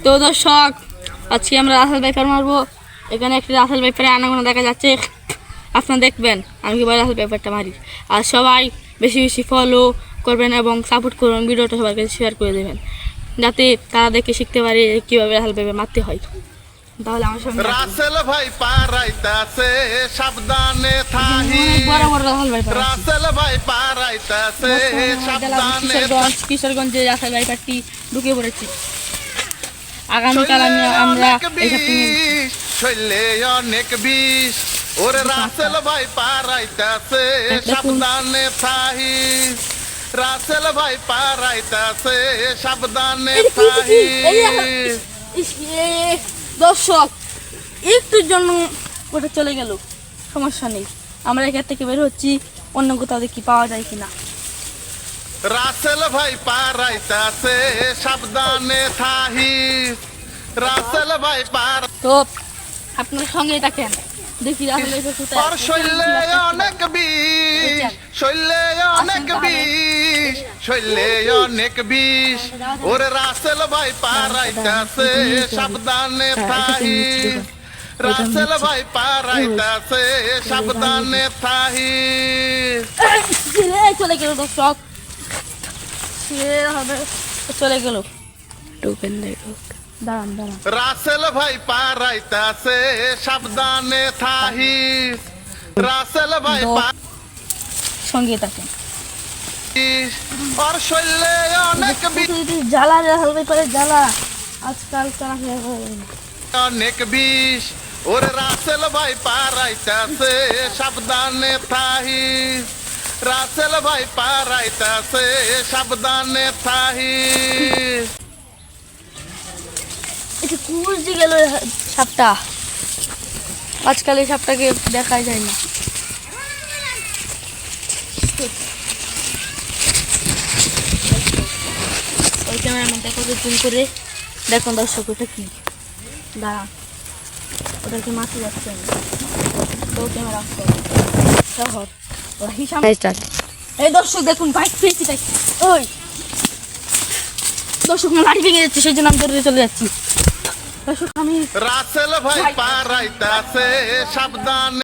তো দর্শক, আজকে আমরা রাসেল ভাইপার মারবো। এখানে একটি রাসেল ভাইপারের আনাগোনা দেখা যাচ্ছে, আপনারা দেখবেন আমি কীভাবে রাসেল ভাইপারটা মারি। আর সবাই বেশি বেশি ফলো করবেন এবং সাপোর্ট করবেন, ভিডিওটা সবার কাছে শেয়ার করে দেবেন, যাতে তারা দেখে শিখতে পারে কীভাবে রাসেল ভাইপার মারতে হয়। তাহলে আমার সঙ্গে রাসেল ভাই পারাইতাছে সাবধানে থাহি, বড় বড় রাসেল ভাইপার রাসেল ভাই পারাইতাছে সাবধানে। কিশোরগঞ্জে রাসেল ভাইপারটি ঢুকে পড়েছি। আগামীকাল আমরা শৈলে অনেক বিষ, ওরে রাসেল ভাই পারাইতাছে সাবধানে থাহি, রাসেল ভাই পারাইতাছে সাবধানে থাহি। দর্শক, একটুর জন্য ওটা চলে গেল, সমস্যা নেই, আমরা এখান থেকে বের হচ্ছি, অন্য কোথাও দেখি পাওয়া যায় কিনা। রাসেল ভাই পারাইতাছে সাবধানে থাহি, রাসেল ভাই পার। তো আপনার সঙ্গেই থাকেন, দেখি রাসেল ভাইপার কোথায়। আর শৈলে অনেক বিষ, শৈলে অনেক বিষ, শৈলে অনেক বিষ, ওরে রাসেল ভাই পারাইতাছে সাবধানে থাহি, রাসেল ভাই পারাইতাছে সাবধানে থাহি। চলে গেল দর্শক, চলে গেল। দাঁড়ান দাঁড়ান, রাসেল ভাই পারাইতাছে সাবধানে থাহি, রাসেল ভাই সঙ্গে থাকেন। আর শৈলে অনেক বিষ, জ্বালা রাসেল ভাইপারের জ্বালা আজকাল অনেক বিষ, ওরে রাসেল ভাই পারাইতাছে সাবধানে থাহি, রাসেল ভাই পারাইতাছে সাবধানে থাহি। এটা কুড়ি গেল সাপটা, আজকাল এই সাপটাকে দেখাই যায় না। ওই ক্যামেরাম্যান দেখো তো জুম করে দেখুন দর্শক, ওটা কি, দাঁড়ান, ওটাকে মাঠে যাচ্ছে না, তো ক্যামেরা শহর ওরা হিসাব। এই দর্শক দেখুন, বাইক পেয়েছি, তাই ওই দর্শক লাঠি ভেঙে যাচ্ছে, সেই জন্য আমি দৌড়ে চলে যাচ্ছি। দর্শক আমি রাসেল ভাই পারাইতাছে সাবধানে।